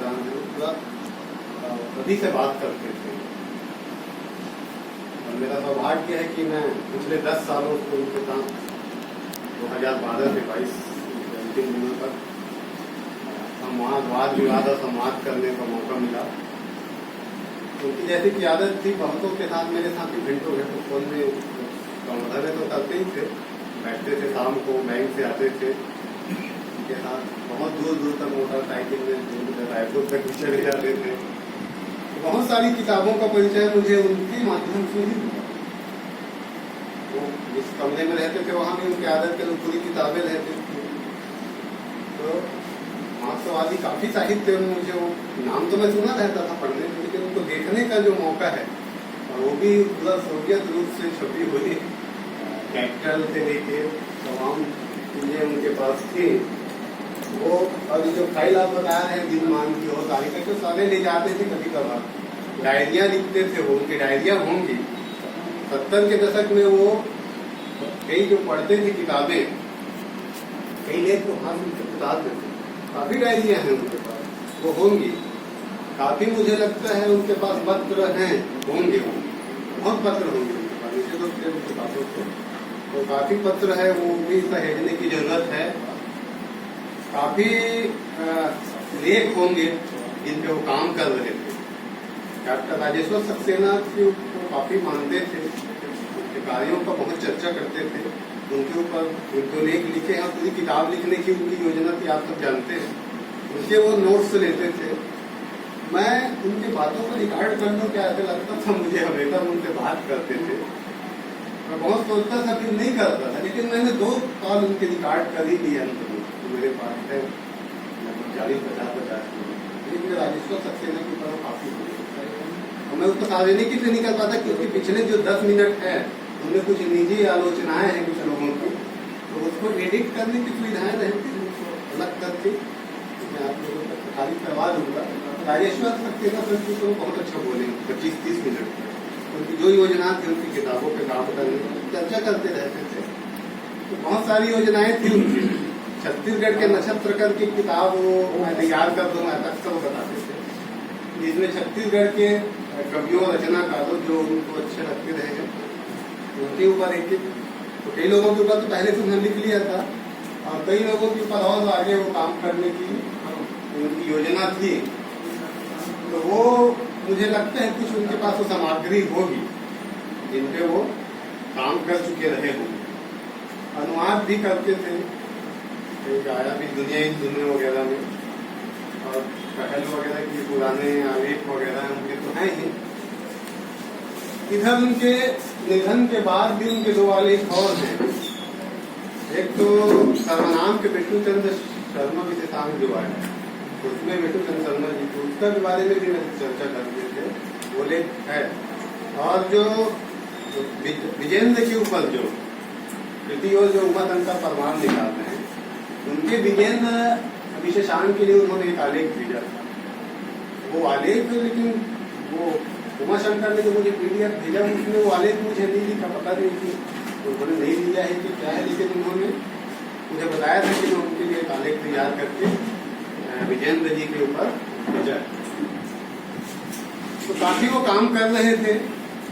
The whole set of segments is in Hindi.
इंसान है, पूरा सभी से बात करते थे। और मेरा सौभाग्य है कि मैं पिछले 10 सालों से उनके साथ 2012 से 22 अंतिम दिनों तक संवाद, वाद विवाद और संवाद करने का मौका मिला। उनकी जैसे की आदत थी, बहुतों के साथ मेरे साथ घंटों घंटों फोन में संवर्धन तो करते ही थे, बैठते थे, शाम को बैंक से आते थे, उनके साथ बहुत दूर दूर तक मोटरसाइकिल में रायपुर तक भी चले जाते थे। बहुत सारी किताबों का परिचय मुझे उनके माध्यम से ही हुआ। वो जिस कमरे में रहते थे वहां भी उनकी आदत के पूरी किताबें रहती थी। तो मार्क्सवादी काफी साहित्य में मुझे वो नाम तो मैं सुना रहता था पढ़ने, लेकिन उनको देखने का जो मौका है, और वो भी पूरा सोवियत रूप से छपी हुई कैपिटल से लेके तमाम चीजें उनके पास थी। वो और जो फाइल आप बता रहे हैं दिनमान की और तारीख तो सारे ले जाते थे, कभी कभार डायरिया लिखते थे। वो उनकी डायरिया होंगी 70 के दशक में। वो कई जो पढ़ते थे किताबें, कई लेख तो हाथ में किताब देते, काफी डायरिया हैं उनके पास, वो होंगी। काफी मुझे लगता है उनके पास पत्र हैं, होंगे बहुत पत्र होंगे उनके पास, निश्चित रूप से उनके पासों से तो काफी पत्र है, वो भी सहेजने की जरूरत है। काफी लेख होंगे जिन पे वो काम कर रहे थे। डॉक्टर राजेश्वर सक्सेना को काफी मानते थे, उनके कार्यों का बहुत चर्चा करते थे, उनके ऊपर जो लेख लिखे हैं, पूरी किताब लिखने की उनकी योजना थी, आप सब जानते हैं। उनके वो नोट्स लेते थे। मैं उनकी बातों को रिकॉर्ड कर लूं क्या, ऐसा लगता था मुझे, हमेशा उनसे बात करते थे। मैं बहुत सोचता था, फिर नहीं करता था, लेकिन मैंने 2 कॉल उनके रिकॉर्ड कर ही लिया अंत में, तो मेरे पास है लगभग 40-50 लेकिन राजेश्वर सक्सेना की तरह काफी और मैं उसको सार्वजनिक से नहीं कर पाता, क्योंकि पिछले जो 10 मिनट है उनमें कुछ निजी आलोचनाएं हैं कुछ लोगों की, तो उसको एडिट करने की सुविधाएं रहती हैं अलग करके मैं आप लोगों को खाली करवा दूंगा। राजेश्वर सक्सेना पर तो बहुत अच्छा बोले 25-30 मिनट उनकी जो योजना थी, उनकी किताबों पे काम करने की चर्चा करते रहते थे। तो बहुत सारी योजनाएं थी उनकी। छत्तीसगढ़ के नक्षत्र कर की किताब वो मैं तैयार कर दूंगा तक सब बताते थे, जिसमें छत्तीसगढ़ के कवियों रचनाकारों जो उनको अच्छे लगते रहे हैं उनके ऊपर एक तो कई लोगों के ऊपर तो पहले से उन्होंने लिख लिया था, और कई लोगों के ऊपर और आगे वो काम करने की उनकी योजना थी। तो वो मुझे लगता है कुछ उनके पास वो सामग्री होगी जिनपे वो काम कर चुके रहे होंगे। अनुवाद भी करते थे, आया भी दुनिया वगैरह में, और पहल वगैरह की पुराने आलेख वगैरह उनके तो हैं ही। इधर उनके निधन के बाद भी उनके 2 आलेख और हैं। एक तो सर्वनाम के बिट्टूचंद्र शर्मा विशेषांक जो आया, उसमें बिट्टूचंद्र शर्मा जी को उसका के बारे में भी चर्चा करते थे, वो लेख है। और जो विजेंद्र के ऊपर जो कृति और जो उमा का प्रमाण निकालते हैं, उनके विजेंद्र विशेषांक के लिए उन्होंने एक आलेख भेजा था। वो आलेख, लेकिन वो उमा शंकर ने जो मुझे PDF भेजा उसमें वो आलेख मुझे नहीं लिखा, पता नहीं कि उन्होंने नहीं लिया है कि क्या है, लेकिन उन्होंने मुझे बताया था कि मैं उनके लिए एक आलेख तैयार करके विजेंद्र जी के ऊपर भेजा। तो काफी वो काम कर रहे थे,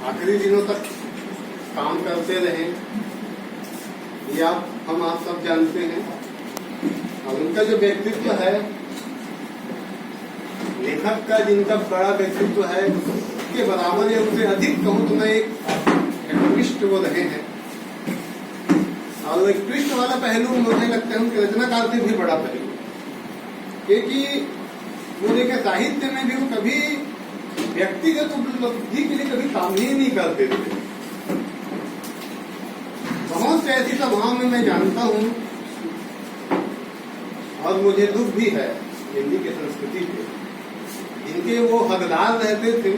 आखिरी दिनों तक काम करते रहे, ये हम आप सब जानते हैं। और उनका जो व्यक्तित्व है, लेखक का जिनका बड़ा व्यक्तित्व है, उसके बराबर या उससे अधिक कहूँ तो मैं एक ट्विस्ट वो रहे हैं। और एक ट्विस्ट वाला पहलू मुझे लगता है उनके रचनाकार से भी बड़ा पहलू, क्योंकि वो देखिए साहित्य में भी वो कभी व्यक्तिगत उपलब्धि के लिए कभी काम ही नहीं करते थे। बहुत से ऐसी सभाओं में मैं जानता हूँ, और मुझे दुख भी है हिंदी की संस्कृति पे, जिनके वो हकदार रहते थे,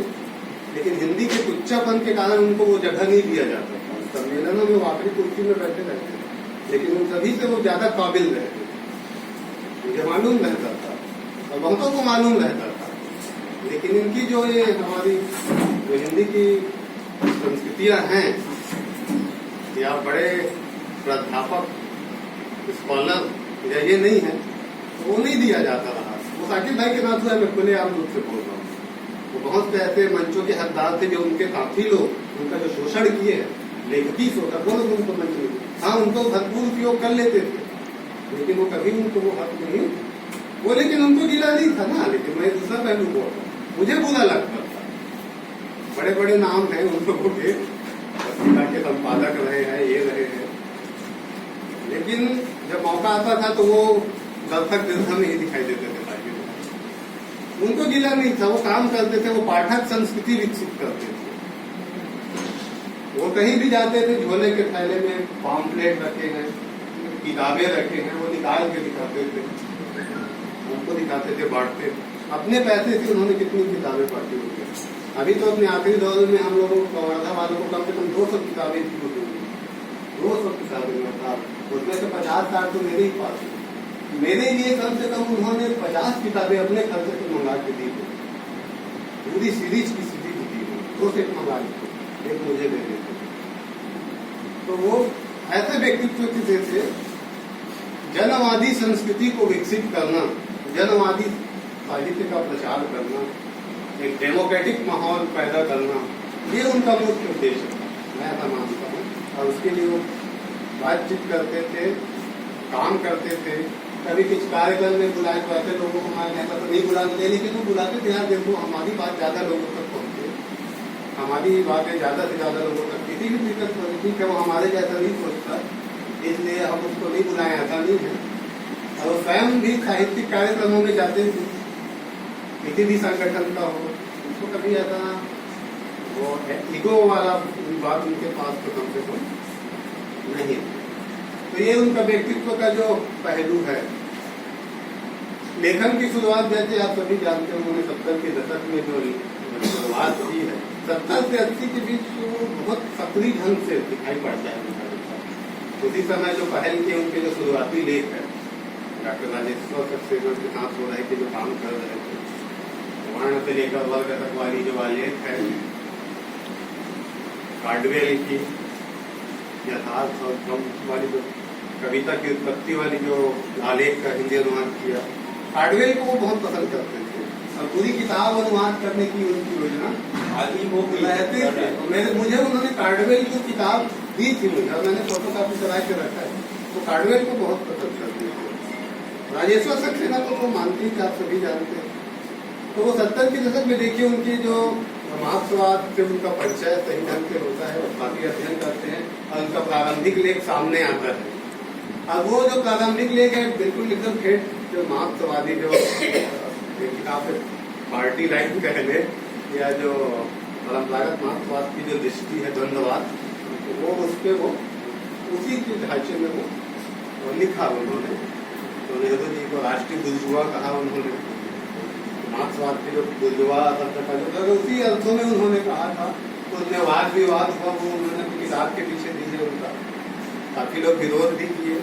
लेकिन हिंदी के तुच्छापन के कारण उनको वो जगह नहीं दिया जाता था। सम्मेलनों में वो आखिरी कुर्सी में बैठे रहते थे, लेकिन उन सभी से वो ज्यादा काबिल रहते थे, मुझे मालूम रहता था और बहुतों को मालूम रहता था। लेकिन इनकी जो ये हमारी जो हिंदी की संस्कृतियां हैं, या बड़े प्राध्यापक स्कॉलर या ये नहीं है, तो वो नहीं दिया जाता रहा। वो साकिब भाई के नाम से मैं खुलेआम रूप से बोल रहा हूँ। वो बहुत से ऐसे मंचों के हकदार थे जो उनके काफी लोग उनका जो शोषण किए हैं, लेखकी शोषण, वो लोग उनको मंच में, हाँ उनको भरपूर उपयोग कर लेते थे, लेकिन वो कभी उनको वो हक नहीं वो, लेकिन उनको गिला नहीं था ना। लेकिन मैं दूसरा पहलू बोल रहा हूँ, मुझे बुरा लगता था। बड़े बड़े नाम हैं उन लोगों के, पत्रिका के संपादक रहे हैं, ये रहे हैं, लेकिन जब मौका आता था तो वो दर्शक दृष्टि में ही दिखाई देते थे। उनको गिला नहीं था, वो काम करते थे, वो पाठक संस्कृति विकसित करते थे। वो कहीं भी जाते थे, झोले के थैले में पॉम्पलेट रखे हैं, किताबें रखे हैं, वो निकाल के दिखाते थे, उनको दिखाते थे, बांटते थे। अपने पैसे से उन्होंने कितनी किताबें बांटी होंगी। अभी तो अपने आखिरी दौर में हम लोगों को, वर्धा वालों को कम से कम 200 किताबें थी, 200 किताबें, मतलब उसमें से 50-60 तो मेरे ही पास है। मेरे लिए कम से कम उन्होंने 50 किताबें अपने खर्च से मंगा के दी, पूरी सीरीज की सीरीज दी, 2 सेट मंगा के, एक मुझे दे देते। तो वो ऐसे व्यक्तित्व के थे। जनवादी संस्कृति को विकसित करना, जनवादी साहित्य का प्रचार करना, एक डेमोक्रेटिक माहौल पैदा करना, ये उनका मुख्य उद्देश्य था, मैं ऐसा मानता हूँ। और उसके लिए वो बातचीत करते थे, काम करते थे। कभी कुछ कार्यक्रम में बुलाए तो ऐसे लोगों को हमारे नेता तो नहीं बुलाते, लेकिन वो बुलाते थे, यार देखो हमारी बात ज्यादा लोगों तक पहुंचे, हमारी बातें ज्यादा से ज्यादा लोगों तक, किसी भी दिक्कत ठीक है, वो हमारे जैसा नहीं सोचता, इसलिए हम उसको नहीं बुलाएं, ऐसा नहीं है। और वो स्वयं भी साहित्यिक कार्यक्रमों में जाते थे, किसी भी संगठन का हो, उसको कभी ऐसा वो ईगो वाला बात उनके पास तो कम से कम नहीं। तो ये उनका व्यक्तित्व का जो पहलू है। लेखन की शुरुआत जैसे आप सभी जानते हैं, उन्होंने 70 के दशक में जो शुरुआत की है, 70 से 80 के बीच वो बहुत सक्रिय ढंग से दिखाई पड़ता है उनका। उसी समय जो पहल के उनके जो शुरुआती लेख है, डॉक्टर राजेश्वर सक्सेना के साथ हो रहे थे, जो काम कर रहे थे, वर्ण से लेकर वर्ग तक वाली जो आलेख है, कार्डवेल की यथार्थ और कम वाली जो कविता की उत्पत्ति वाली जो आलेख का हिंदी अनुवाद किया, कार्डवेल को वो बहुत पसंद करते थे और पूरी किताब अनुवाद करने की उनकी योजना आदि वो बुलाते थे। तो मुझे उन्होंने कार्डवेल की किताब दी थी मुझे, और मैंने फोटो कॉपी करा के रखा है। तो कार्डवेल को बहुत पसंद करते थे। राजेश्वर सक्सेना को तो मानती है, आप सभी जानते हैं। तो वो 70 के दशक में देखिए उनकी जो मार्क्सवाद से उनका परिचय सही ढंग से होता है, और काफी अध्ययन करते हैं, और उनका प्रारंभिक लेख सामने आता है। अब वो जो प्रारंभिक लेख है बिल्कुल एकदम ठेठ जो मार्क्सवादी जो किताब है, पार्टी लाइन कह ले, या जो परंपरागत मार्क्सवाद की जो दृष्टि है, द्वंद्ववाद, वो उस पर वो उसी के ढांचे में वो लिखा उन्होंने। तो नेहरू जी को राष्ट्रीय बुर्जुआ कहा उन्होंने, मार्क्सवाद के जो बुर्जुआ शब्द का जो उसी अर्थों में उन्होंने कहा था। उसमें वाद विवाद हुआ, वो उन्होंने किताब के पीछे दीजिए उनका, काफी लोग विरोध भी किए,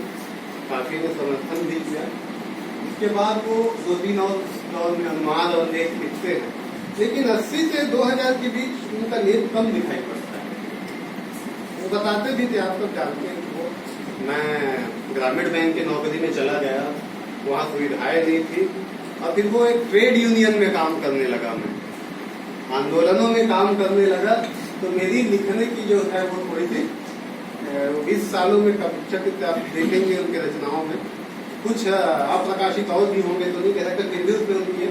काफी ने समर्थन भी किया। उसके बाद वो 2-3 और दौर में अनुवाद और लेख लिखते हैं, लेकिन 80 से 2000 के बीच उनका लेख कम दिखाई पड़ता है। वो बताते भी थे, आप सब जानते हैं, वो मैं ग्रामीण बैंक की नौकरी में चला गया, वहाँ सुविधाएं नहीं थी, और फिर वो एक ट्रेड यूनियन में काम करने लगा, मैं आंदोलनों में काम करने लगा। तो मेरी लिखने की जो है वो थोड़ी सी 20 सालों में कक्षित आप देखेंगे उनकी रचनाओं में कुछ अप्रकाशित और भी होंगे, तो नहीं कह सकते, फिर भी उसमें उनकी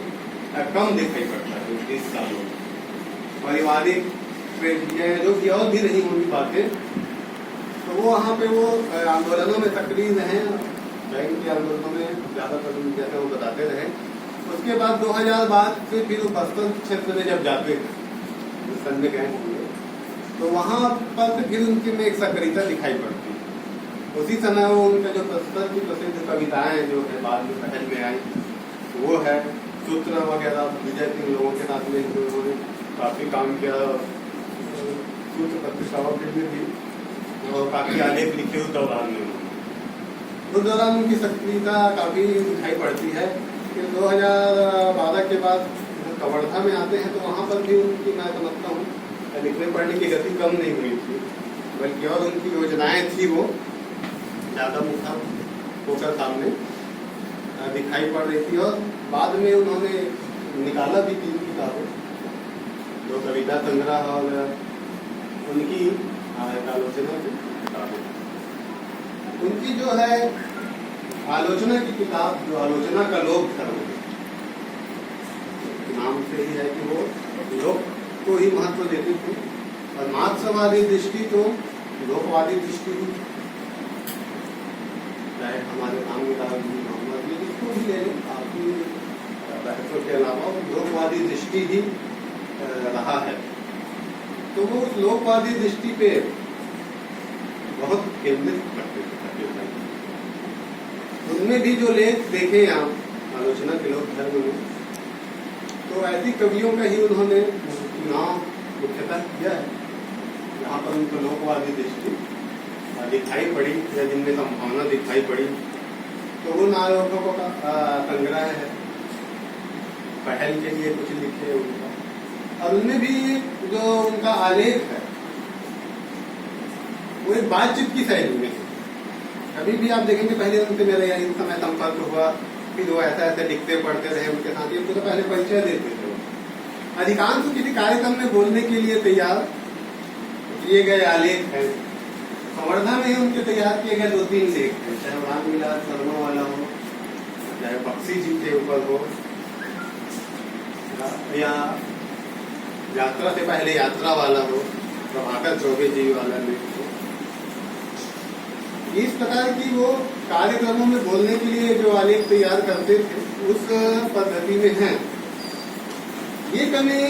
कम दिखाई पड़ता है 20 सालों में। पारिवारिक जो कि और भी नहीं होंगी बातें, तो वो वहाँ पे वो आंदोलनों में सक्रिय रहे, बैंक के आंदोलनों में ज्यादातर जैसे वो बताते रहे। उसके बाद 2000 बाद से फिर वो बस्तर क्षेत्र में जब जाते थे, सन में गए होंगे, तो वहाँ पर फिर उनकी में एक सक्रियता दिखाई पड़ती है। उसी समय वो उनका जो बस्तर की प्रसिद्ध कविताएं जो है बाद में पहल में आई, वो है सूत्र वगैरह, विजय सिंह लोगों के साथ में उन्होंने काफी काम किया, सूत्र पत्रिकाओं के लिए भी, और काफी आलेख लिखे उस दौरान में। उस दौरान उनकी सक्रियता काफी दिखाई पड़ती है। फिर 2012 के बाद कवर्धा में आते हैं, तो वहाँ पर भी उनकी मैं समझता हूँ लिखने पढ़ने की गति कम नहीं हुई थी, बल्कि और उनकी योजनाएं थी वो ज्यादा मुखर होकर सामने दिखाई पड़ रही थी। और बाद में उन्होंने निकाला भी 3 किताबें, 2 कविता संग्रह और उनकी एक आलोचना की किताबें। उनकी जो है आलोचना की किताब, जो आलोचना का लोक धर्म नाम से ही है कि वो लोक को ही महत्व देते थे, और मार्क्सवादी दृष्टि तो लोकवादी दृष्टि ही, चाहे हमारे रामविलास जी, मोहम्मद जी, जिसको भी ले लें, आपकी बहसों के अलावा लोकवादी दृष्टि ही रहा है। तो वो उस लोकवादी दृष्टि पे बहुत केंद्रित करते थे। उनमें भी जो लेख देखे आप आलोचना के लोक धर्म में, तो ऐसी कवियों का ही उन्होंने चुनाव मुख्यतः किया है जहाँ पर उनको लोकवादी दृष्टि दिखाई पड़ी या जिनमें संभावना दिखाई पड़ी। तो उन आलोचकों का संग्रह है, पहल के लिए कुछ लिखे उनका, और उनमें भी जो उनका आलेख है वो एक बातचीत की शैली में है। कभी भी आप देखेंगे, पहले उनसे मेरा यही समय संपर्क हुआ, फिर वो ऐसा ऐसे लिखते पढ़ते रहे, उनके साथ ये तो पहले परिचय देते थे। अधिकांश किसी कार्यक्रम में बोलने के लिए तैयार किए गए आलेख हैं। संवर्धा में ही उनके तैयार किए गए 2-3 लेख हैं, चाहे रामविलास शर्मा वाला हो, चाहे बख्शी जी के ऊपर हो, या यात्रा से पहले यात्रा वाला हो, प्रभाकर चौबे जी वाला लेख हो। इस प्रकार की वो कार्यक्रमों में बोलने के लिए जो आलेख तैयार करते थे, उस पद्धति में है। ये कमी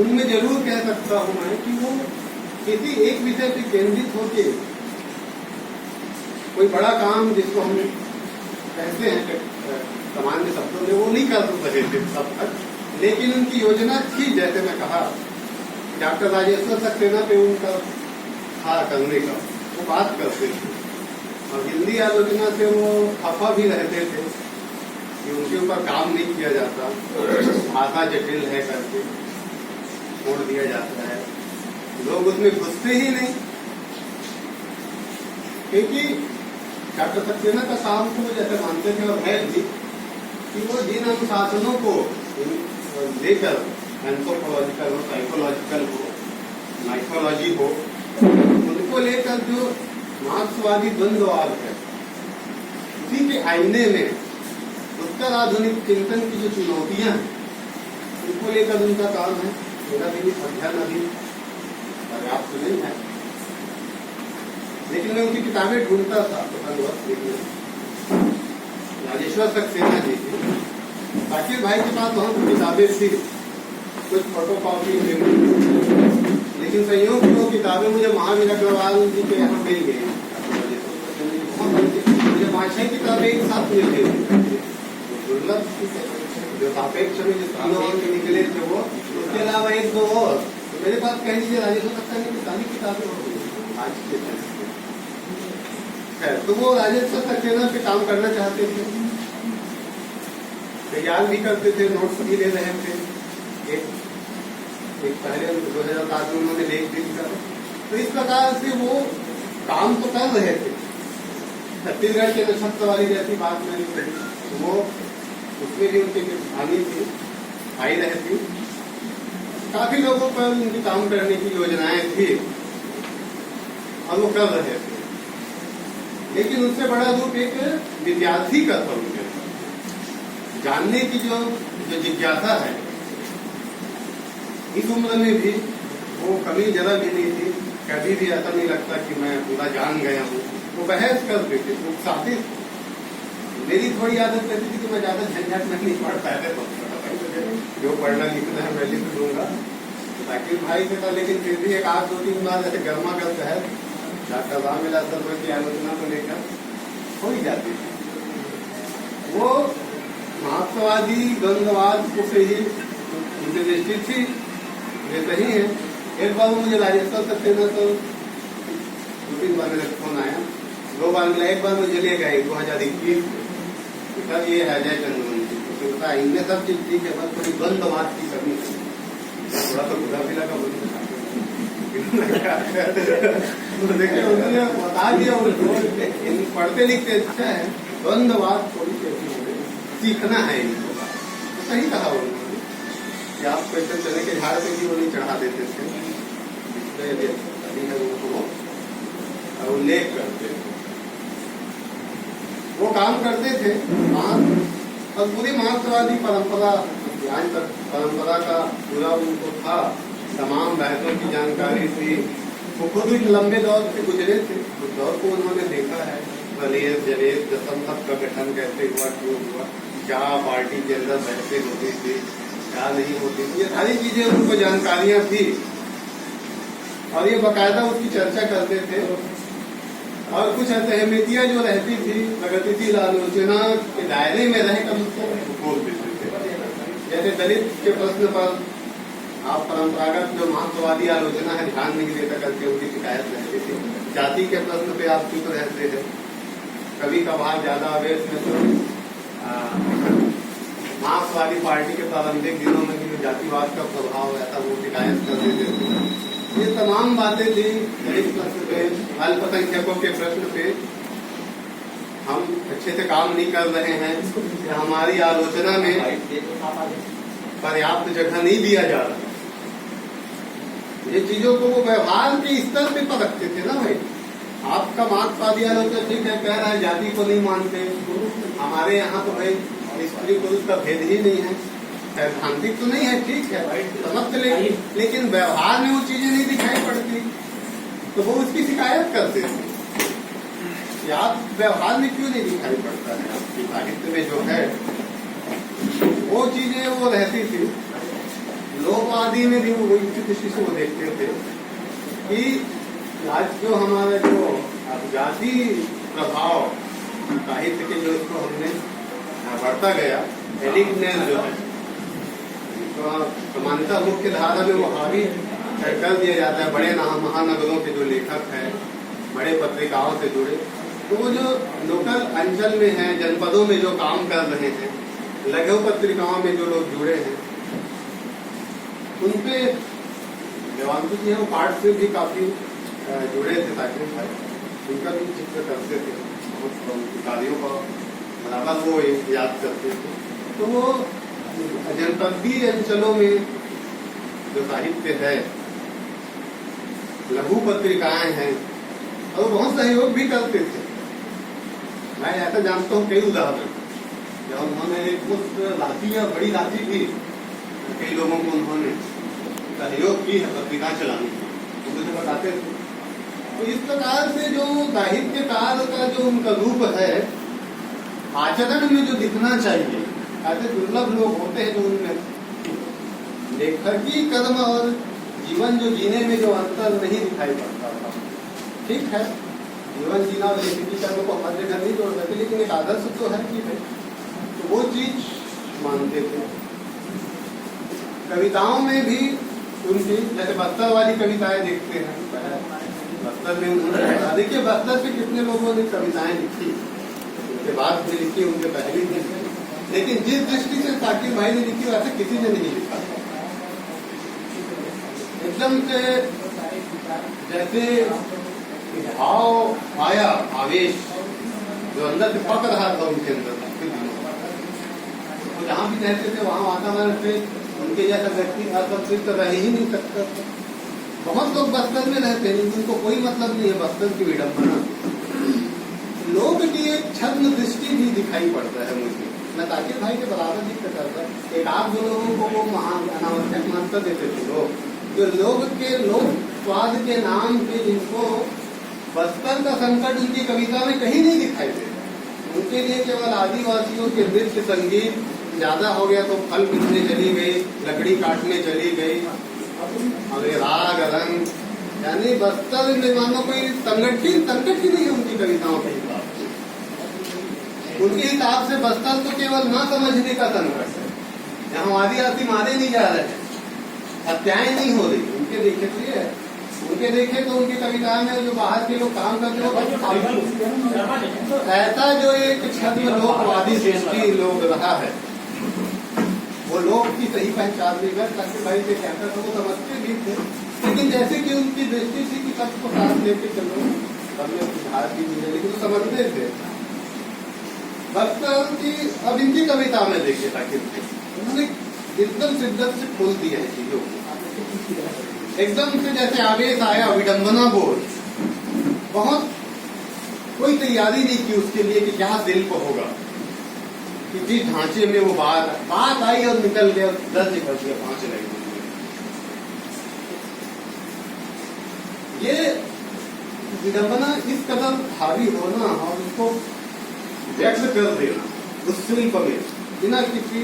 उनमें जरूर कह सकता हूं मैं कि वो किसी एक विषय पे केंद्रित होके कोई बड़ा काम, जिसको हम कहते हैं सामान्य शब्दों में, वो नहीं कर रहे थे सब तक। लेकिन उनकी योजना थी, जैसे मैं कहा, डॉक्टर राजेश्वर सक्सेना पे उनका था करने का, वो बात करते थे। और हिंदी आलोचना से वो खफा भी रहते थे कि उनके ऊपर काम नहीं किया जाता, भाषा जटिल है करके छोड़ दिया जाता है, लोग उसमें घुसते ही नहीं। क्योंकि डॉक्टर सक्सेना का काम को जैसे मानते थे, और है भी, कि वो जिन अनुशासनों को लेकर, एंथ्रोपोलॉजिकल हो, साइकोलॉजिकल हो, माइथोलॉजी हो, उनको लेकर जो मार्क्सवादी द्वंद्ववाद है, उसी के आईने में उत्तर आधुनिक चिंतन की जो चुनौतियां हैं, उनको लेकर उनका काम है। मेरा भी अध्ययन अभी पर्याप्त नहीं है, लेकिन मैं उनकी किताबें ढूंढता था राजेश्वर सक्सेना जी की। साकिर भाई के पास बहुत किताबें थी, कुछ फोटो कॉपी, लेकिन संयोग की वो किताबें मुझे महावीर अग्रवाल जी के यहाँ मिल गई। मुझे 5-6 किताबें एक साथ मिल गई, दुर्लभ जो सापेक्ष में जो तीनों निकले थे वो, उसके अलावा 1-2 और। तो मेरे पास कह लीजिए राजेश्वर सक्सेना की सारी किताबें हो गई आज के समय। तो वो राजेश्वर सक्सेना पे काम करना चाहते थे, तैयार भी करते थे, नोट्स भी ले रहे थे। एक पहले 2007 में उन्होंने लेख भी लिखा। तो इस प्रकार से वो काम तो कर रहे थे। छत्तीसगढ़ के नक्षत्र वाली जैसी बात मैंने कही, वो उसमें भी उनकी हानि थी, आई रहती। काफी लोगों पर उनकी काम करने की योजनाएं थी और वो कर रहे थे। लेकिन उससे बड़ा रूप एक विद्यार्थी का था उनके, जानने की जो जिज्ञासा है, इस उम्र में भी वो कभी जरा भी नहीं थी। कभी भी ऐसा नहीं लगता कि मैं पूरा जान गया हूँ। वो बहस करते थे, उत्साहित थे। मेरी थोड़ी आदत रहती थी कि मैं ज्यादा झंझट में नहीं पढ़ता है, जो पढ़ना लिखना है मैं लिख दूंगा। साकिर भाई से था, लेकिन फिर भी एक 8-2-3 बार जैसे गर्मा गर्म है डॉक्टर रामविलास शर्मा की आलोचना को लेकर हो ही जाती थी। वो मार्क्सवादी द्वंद्ववाद को से ही उनकी दृष्टि थी, ये सही है। एक बार मुझे राजेश्वर सक्सेना तो 2-3 बार मेरा फोन आया, 2 बार मिला। एक बार मुझे ले गए 2021 तब ये है अजय चंद्रमन जी, तो बता इनमें सब चीज ठीक है, बस थोड़ी द्वंद्ववाद की कमी, थोड़ा तो बुरा भी लगा। तो देखिए उन्होंने बता दिया, पढ़ते लिखते अच्छा है, द्वंद्ववाद थोड़ी कैसी हो गई। सीखना है इनको। तो सही कहा उन्होंने कि आप पैसे चने के झाड़ पे भी वो नहीं चढ़ा देते थे, यदि है वो उल्लेख करते थे, वो काम करते थे। और पूरी मार्क्सवादी परंपरा आज तक परंपरा का पूरा उनको था, तमाम बहसों की जानकारी थी। वो खुद एक लंबे दौर से गुजरे थे, उस दौर को उन्होंने देखा है। प्रलेस जलेस दसम का गठन कैसे हुआ, क्यों हुआ, क्या पार्टी के अंदर बहसें होती थी, क्या नहीं होती थी, ये सारी चीजें उनको जानकारियां थी और ये बाकायदा उसकी चर्चा करते थे। और कुछ असहमतियां जो रहती थी प्रगतिशील आलोचना के दायरे में रह कर उसको बोल देते थे। जैसे दलित के प्रश्न पर आप परंपरागत जो मार्क्सवादी आलोचना है ध्यान नहीं देता करके उनकी शिकायत रहती थी। जाति के प्रश्न पे आप चुप रहते हैं, कभी कभार ज्यादा आवेश में तो मार्क्सवादी पार्टी के प्रारंभिक दिनों में जो जातिवाद का प्रभाव रहता वो शिकायत कर देते थे। ये तमाम बातें थी। दलित प्रश्न पे, अल्पसंख्यकों के प्रश्न पे हम अच्छे से काम नहीं कर रहे हैं, हमारी आलोचना में पर्याप्त जगह नहीं दिया जा रहा। ये चीजों को वो व्यवहार के स्तर पे परखते थे ना भाई। आपका मार्क्सवादी आलोचना ठीक है, कह रहा है जाति को नहीं मानते, हमारे यहाँ तो भाई स्त्री पुरुष का भेद ही नहीं है, सैद्धांतिक तो नहीं है, ठीक है भाई समझ चलेगी, लेकिन व्यवहार में वो चीजें नहीं दिखाई पड़ती, तो वो उसकी शिकायत करते थे कि आप व्यवहार में क्यों नहीं दिखाई पड़ता है, आपकी साहित्य में जो है वो चीजें वो रहती थी। लोकवादी में भी वो इसी दृष्टि से वो देखते थे कि आज जो हमारा जो जाति प्रभाव साहित्य के जो इसको हमने बढ़ता गया, एलिटनेस जो है तो सामान्यतः मुख्य धारा में वो हावी कर दिया जाता है। बड़े महानगरों के जो लेखक हैं, बड़े पत्रिकाओं से जुड़े, तो वो जो लोकल अंचल में हैं, जनपदों में जो काम कर रहे हैं, लघु पत्रिकाओं में जो लोग जुड़े हैं, उनपे देवांशु जी वो पाठ से भी काफी जुड़े थे, ताकि उनका भी चित्र करते थे, उनकी कार्यों का बराबर वो याद करते थे। तो वो जनपदीय अंचलों में जो साहित्य है, लघु पत्रिकाएं हैं, और बहुत सहयोग भी करते थे। मैं ऐसा जानता हूँ कई उदाहरण, जब उन्होंने एक राशि या बड़ी राशि भी कई लोगों को उन्होंने सहयोग की है पत्रिका चलाने की, तो मुझे बताते थे। तो इस प्रकार से जो साहित्यकार का जो उनका रूप है, आचरण में जो दिखना चाहिए, ऐसे दुर्लभ लोग होते हैं जो उनमें लेखकी कर्म और जीवन जो जीने में जो अंतर नहीं दिखाई पड़ता था। ठीक है, जीवन जीना और लेखकी कर्म को हर जगह नहीं जोड़ सकते, लेकिन एक आदर्श तो है कि है, तो वो चीज मानते थे। कविताओं में भी उनकी, जैसे बस्तर वाली कविताएं देखते हैं, बस्तर में उन्होंने, देखिए बस्तर से कितने लोगों ने कविताएं लिखी, उनके बाद भी लिखी, उनके पहले भी लिखी, लेकिन जिस दृष्टि से साकिब भाई ने लिखी वैसे किसी ने नहीं लिखा। एकदम से जैसे भाव आया, आवेश जो अंदर से पक रहा था उनके अंदर, तो जहाँ भी रहते थे वहाँ वातावरण से उनके जैसा व्यक्ति असंतुष्ट रह ही नहीं सकता। बहुत लोग बस्तर में रहते हैं, उनको कोई मतलब नहीं है बस्तर की विडंबना। लोग की एक छद्म दृष्टि भी दिखाई पड़ता है मुझे। मैं ताकिर भाई के बराबर जिक्र करता, एक आध दो लोगों को वो महान अनावश्यक मान्यता देते थे लोग, जो लोग के लोक स्वाद के नाम पे जिनको बस्तर का संकट उनकी कविता में कहीं नहीं दिखाई देता। उनके लिए केवल आदिवासियों के नृत्य संगीत ज्यादा हो गया तो फल बिकने चली गई, लकड़ी काटने चली गई, अरे राग रंग, यानी बस्तर में मानो कोई संकट ही नहीं है उनकी कविताओं के हिसाब से। उनके हिसाब से बस्तर तो केवल न समझने का संकट है, यहाँ आदिवासी मारे नहीं जा रहे, हत्याएं नहीं हो रही। उनके देखे तो ये, उनके देखे तो उनकी कविता में जो बाहर के लोग काम करते हो, ऐसा जो एक छद्म लोकवादी दृष्टि लोग रहा है, वो लोग की सही पहचान नहीं कर सकते। भाई से कहता था वो समझते भी थे, लेकिन जैसे कि उनकी दृष्टि थी कि सबको साथ लेके चलो, सबने सुधार की चीजें, लेकिन समझते थे। बख्तर की अब इनकी कविता में देखिए ताकि उन्होंने एकदम शिद्दत से खोल दिया है चीजों को, एकदम से जैसे आवेश आया, विडंबना बोल, बहुत कोई तैयारी नहीं की उसके लिए कि क्या शिल्प होगा, कि जिस ढांचे में वो बात आई और निकल गया, दर्ज कर दिया 5 लाइन। ये विडंबना इस कदर हावी होना और उसको व्यक्त कर देना उस शिल्प में, बिना किसी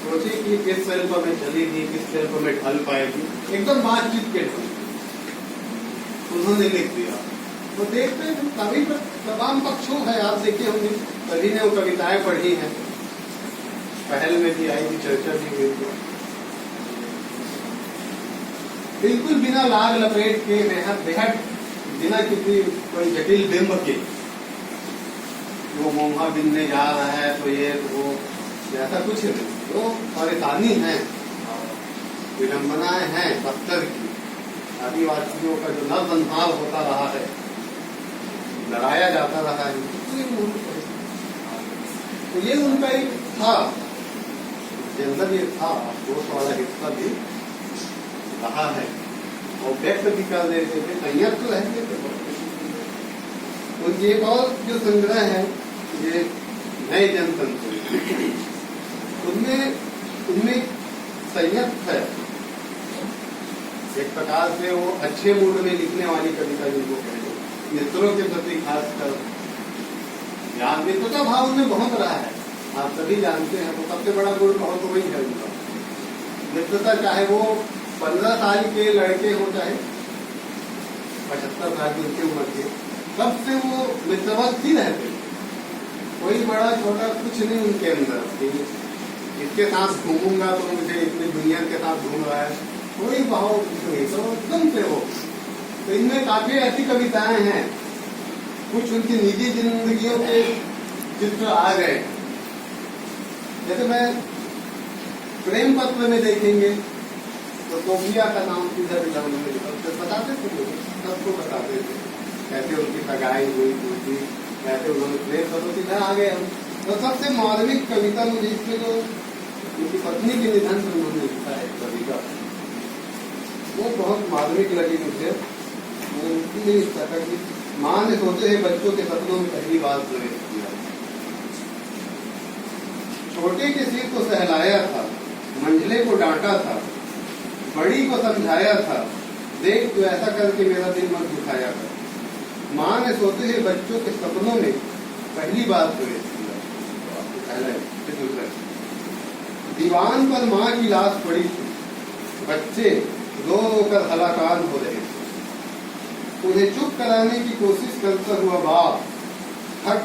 सोचे कि किस शिल्प में चलेगी, किस शिल्प में ढल पाएगी, एकदम बातचीत के ढंग उन्होंने लिख दिया। तो देखते हैं कभी तमाम पक्षों है, आप देखिए होंगे सभी ने वो कविताएं पढ़ी हैं, पहल में भी आई थी, चर्चा भी हुई थी। बिल्कुल बिना लाग लपेट के, बेहद बिना किसी कोई जटिल बिंब के, वो मोंघा बिनने जा रहा है तो ये तो वो, ऐसा कुछ नहीं। वो परेशानी है, विडंबनाएं हैं बख्तर की, आदिवासियों का जो नरसंहार होता रहा है, डराया जाता रहा है, तो ये उनका एक था, अंदर ये था, दोष वाला हिस्सा भी रहा है और व्यक्त भी कर देते थे, तैयार तो रहते थे। उनकी एक और जो संग्रह है ये नए जनतंत्र, उनमें संयत है, एक प्रकार से वो अच्छे मूड में लिखने वाली कविता जिनको कहते हैं, मित्रों के प्रति खासकर याद मित्रता भाव उनमें बहुत रहा है, आप सभी जानते हैं। तो सबसे बड़ा गुण बहुत वही है उनका, मित्रता, चाहे वो 15 साल के लड़के हो चाहे 75 साल की उनकी उम्र के, तब से वो मित्रवत ही रहते, कोई बड़ा छोटा कुछ नहीं उनके अंदर, इसके साथ घूमूंगा तो मुझे इतनी दुनिया के साथ घूम रहा है, कोई भाव नहीं, तो एकदम से हो। तो इनमें काफी ऐसी कविताएं हैं, कुछ उनकी निजी जिंदगियों के चित्र आ गए, जैसे मैं प्रेम पत्र में देखेंगे तो सोफिया का नाम सीधा बिना उन्होंने बताते थे, सबको बताते थे कैसे उनकी सगाई हुई थी, कैसे उन्होंने प्रेम पत्र सीधा आ गए हम। तो सबसे मार्मिक कविता मुझे इसमें जो उनकी पत्नी के निधन पर उन्होंने लिखा है कविता, वो बहुत मार्मिक लगी मुझे। नहीं सका कि माँ ने सोचे है बच्चों के सपनों में पहली बार प्रवेश किया, छोटे के सिर को सहलाया था, मंझले को डांटा था, बड़ी को समझाया था, देख तो ऐसा करके मेरा दिल मत दुखाया था। माँ ने सोते हुए बच्चों के सपनों में पहली बार प्रवेश किया। दीवान पर माँ की लाश पड़ी थी, बच्चे रो रो कर हलाकान हो रहे थे, उन्हें चुप कराने की कोशिश करता हुआ बाप हट